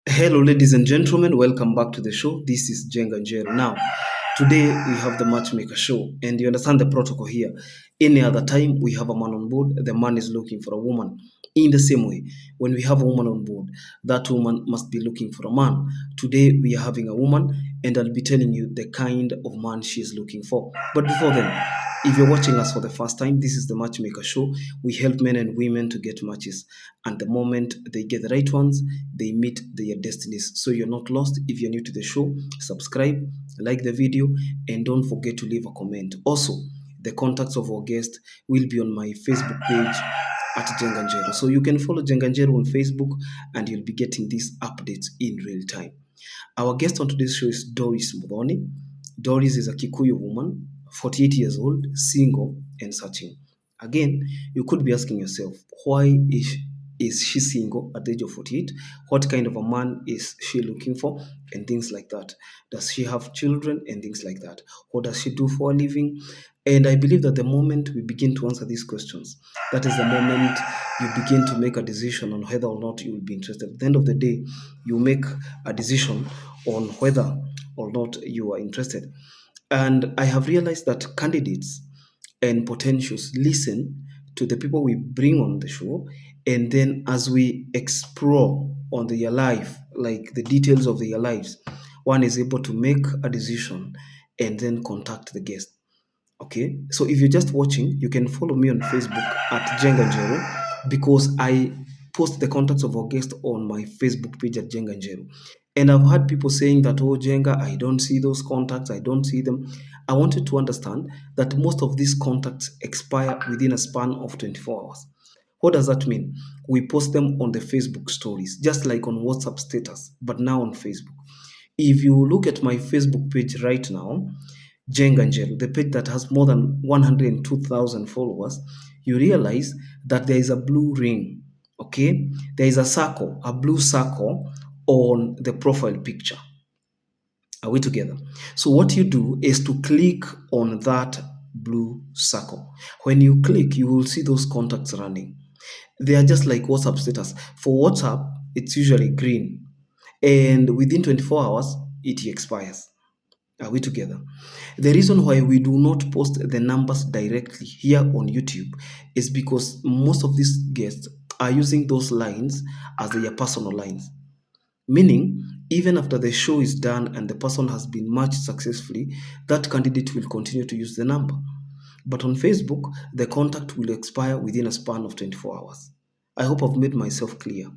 Hello, ladies and gentlemen. Welcome back to the show. This is Jenga Njero. Now, today we have the Matchmaker show, and you understand the protocol here. Any other time we have a man on board, the man is looking for a woman. In the same way, when we have a woman on board, that woman must be looking for a man. Today we are having a woman, and I'll be telling you the kind of man she is looking for. But before then, if you're watching us for the first time, this is the Matchmaker show. We help men and women to get matches, and the moment they get the right ones, they meet their destinies. So you're not lost. If you're new to the show, subscribe, like the video, and don't forget to leave a comment. Also, the contacts of our guest will be on my Facebook page at Jenganjero. So you can follow Jenganjero on Facebook and you'll be getting these updates in real time. Our guest on today's show is Doris M. Doris is a Kikuyu woman, 48 years old, single, and searching. Again, you could be asking yourself, why is she single at the age of 48? What kind of a man is she looking for? And things like that. Does she have children? And things like that. What does she do for a living? And I believe that the moment we begin to answer these questions, that is the moment you begin to make a decision on whether or not you will be interested. At the end of the day, you make a decision on whether or not you are interested. And I have realized that candidates and potentials listen to the people we bring on the show. And then as we explore on their life, like the details of their lives, one is able to make a decision and then contact the guest. Okay, so if you're just watching, you can follow me on Facebook at Jenganjero because I post the contacts of our guest on my Facebook page at Jenganjero. And I've had people saying that, oh, Jenga, I don't see those contacts, I don't see them. I wanted to understand that most of these contacts expire within a span of 24 hours. What does that mean? We post them on the Facebook stories, just like on WhatsApp status, but now on Facebook. If you look at my Facebook page right now, Jenganjel, the page that has more than 102,000 followers, you realize that there is a blue ring, okay? There is a circle, a blue circle on the profile picture. Are we together? So what you do is to click on that blue circle. When you click, you will see those contacts running. They are just like WhatsApp status. For WhatsApp, it's usually green. And within 24 hours, it expires. Are we together? The reason why we do not post the numbers directly here on YouTube is because most of these guests are using those lines as their personal lines. Meaning, even after the show is done and the person has been matched successfully, that candidate will continue to use the number. But on Facebook, the contact will expire within a span of 24 hours. I hope I've made myself clear.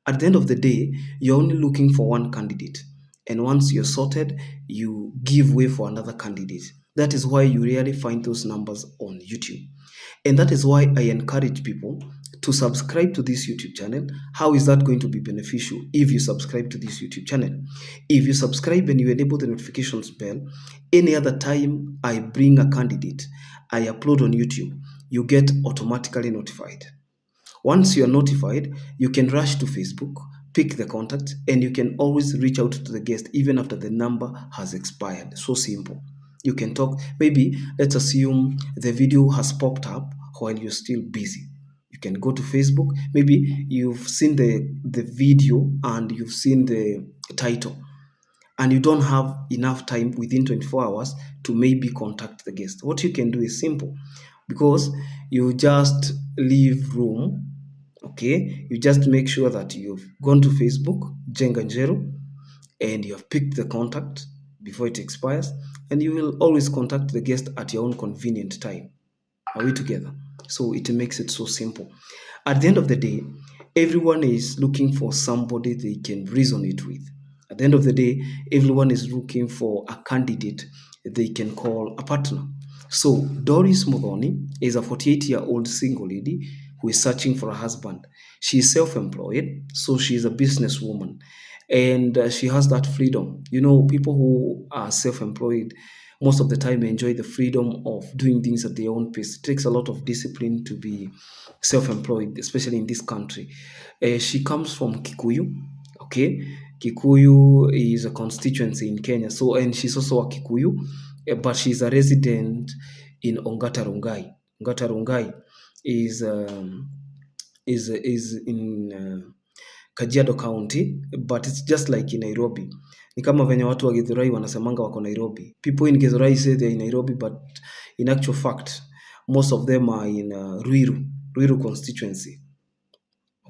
At the end of the day, you're only looking for one candidate. And once you're sorted, you give way for another candidate. That is why you rarely find those numbers on YouTube. And that is why I encourage people to subscribe to this YouTube channel. How is that going to be beneficial if you subscribe to this YouTube channel? If you subscribe and you enable the notifications bell, any other time I bring a candidate, I upload on YouTube, you get automatically notified. Once you are notified, you can rush to Facebook, pick the contact, and you can always reach out to the guest even after the number has expired. So simple. You can talk. Maybe let's assume the video has popped up while you're still busy. You can go to Facebook. Maybe you've seen the video and you've seen the title, and you don't have enough time within 24 hours to maybe contact the guest. What you can do is simple, because you just leave room. Okay, you just make sure that you've gone to Facebook, Jenganjero, and you have picked the contact before it expires, and you will always contact the guest at your own convenient time. Are we together? So it makes it so simple. At the end of the day, everyone is looking for somebody they can resonate with. At the end of the day, everyone is looking for a candidate they can call a partner. So Doris Modoni is a 48-year-old single lady who is searching for a husband. She is self-employed, so she is a businesswoman, and she has that freedom. You know, people who are self-employed most of the time enjoy the freedom of doing things at their own pace. It takes a lot of discipline to be self-employed, especially in this country. She comes from Kikuyu. Okay, Kikuyu is a constituency in Kenya. So, and she's also a Kikuyu, but she's a resident in Ongata Rongai. Ongata Rongai is in Kajiado County, but it's just like in Nairobi. Ni kama venye watu wa Githurai wanasemanga wako Nairobi. People in Githurai say they're in Nairobi, but in actual fact, most of them are in Ruiru constituency.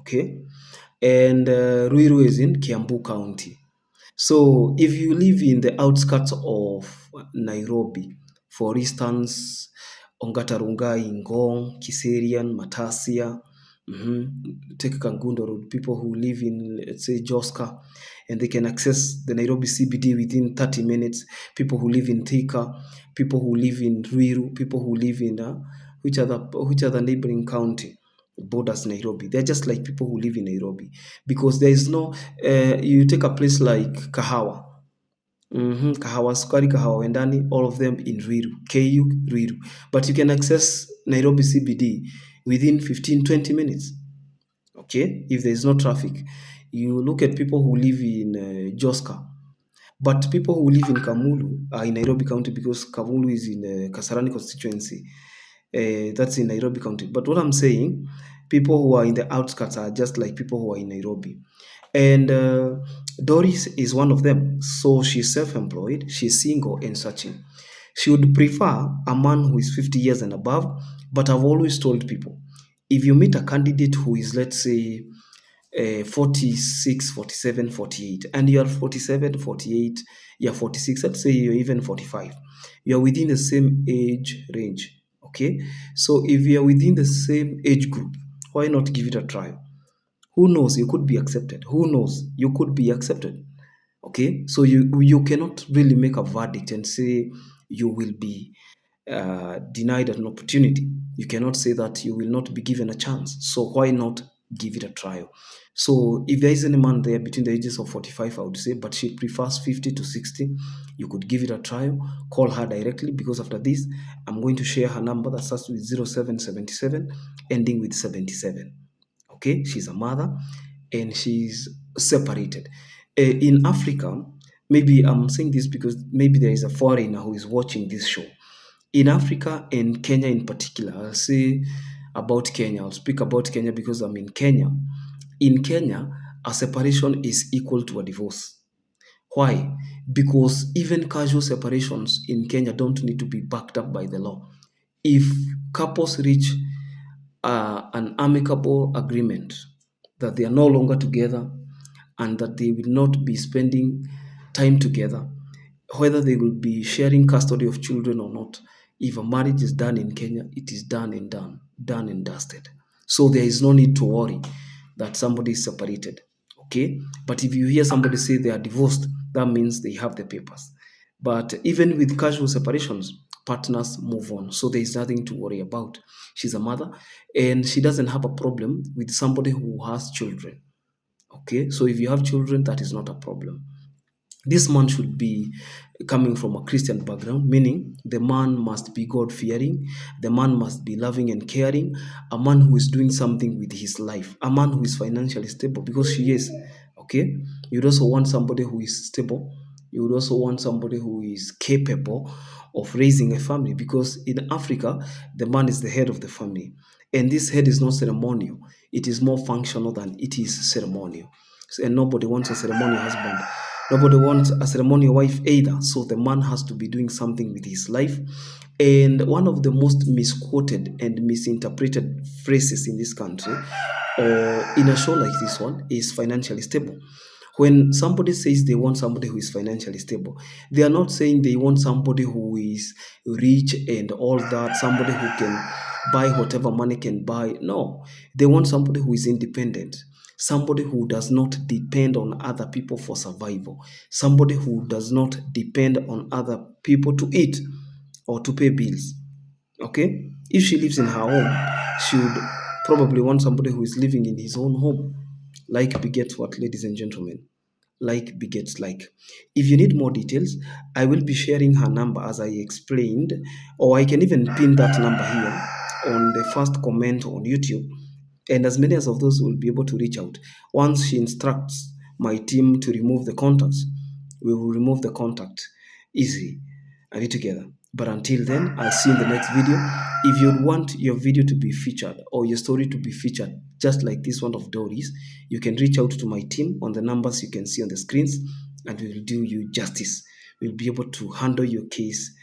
Okay, and Ruiru is in Kiambu County. So if you live in the outskirts of Nairobi, for instance, Ongata Rongai, Ngong, Kiserian, Matasia, take Kangundo Road, people who live in, let's say, Joska, and they can access the Nairobi CBD within 30 minutes. People who live in Thika, people who live in Ruiru, people who live in which other neighboring county borders Nairobi. They're just like people who live in Nairobi, because there is no, you take a place like Kahawa, Kahawa Sukari, Kahawa Wendani, all of them in Ruiru, KU, Ruiru. But you can access Nairobi CBD within 15-20 minutes. Okay, if there is no traffic. You look at people who live in Joska, but people who live in Kamulu are in Nairobi County, because Kamulu is in Kasarani constituency. That's in Nairobi County. But what I'm saying, people who are in the outskirts are just like people who are in Nairobi. And Doris is one of them. So she's self-employed, she's single and searching. She would prefer a man who is 50 years and above, but I've always told people, if you meet a candidate who is, let's say, 46, 47, 48, and you're 47, 48, you're 46, let's say you're even 45, you're within the same age range. Okay, so if you're within the same age group, why not give it a try? Who knows, you could be accepted. Who knows, you could be accepted. Okay, so you cannot really make a verdict and say you will be denied an opportunity. You cannot say that you will not be given a chance. So why not give it a trial? So if there is any man there between the ages of 45, I would say, but she prefers 50 to 60, you could give it a trial. Call her directly, because after this, I'm going to share her number that starts with 0777, ending with 77. Okay, she's a mother and she's separated. In Africa, maybe I'm saying this because maybe there is a foreigner who is watching this show. In Africa and Kenya in particular, I'll say about Kenya. I'll speak about Kenya because I'm in Kenya. In Kenya, a separation is equal to a divorce. Why? Because even casual separations in Kenya don't need to be backed up by the law. If couples reach an amicable agreement that they are no longer together and that they will not be spending time together, whether they will be sharing custody of children or not, if a marriage is done in Kenya, it is done and dusted. So there is no need to worry that somebody is separated. Okay? But if you hear somebody say they are divorced, that means they have the papers. But even with casual separations, partners move on. So there is nothing to worry about. She's a mother and she doesn't have a problem with somebody who has children. Okay? So if you have children, that is not a problem. This man should be coming from a Christian background, meaning the man must be God-fearing, the man must be loving and caring, a man who is doing something with his life, a man who is financially stable, because she is. Okay? You'd also want somebody who is stable. You would also want somebody who is capable of raising a family, because in Africa, the man is the head of the family. And this head is not ceremonial. It is more functional than it is ceremonial. And nobody wants a ceremonial husband. Nobody wants a ceremonial wife either. So the man has to be doing something with his life. And one of the most misquoted and misinterpreted phrases in this country, or in a show like this one, is financially stable. When somebody says they want somebody who is financially stable, they are not saying they want somebody who is rich and all that, somebody who can buy whatever money can buy. No, they want somebody who is independent, somebody who does not depend on other people for survival, somebody who does not depend on other people to eat or to pay bills. Okay? If she lives in her home, she would probably want somebody who is living in his own home. Like begets what, ladies and gentlemen? Like begets like. If you need more details, I will be sharing her number as I explained, or I can even pin that number here on the first comment on YouTube. And as many as of those will be able to reach out. Once she instructs my team to remove the contacts, we will remove the contact. Easy. Are we together? But until then, I'll see you in the next video. If you want your video to be featured or your story to be featured, just like this one of Doris, you can reach out to my team on the numbers you can see on the screens, and we will do you justice. We'll be able to handle your case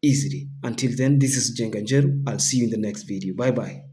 easily. Until then, this is Jenga Njeru. I'll see you in the next video. Bye bye.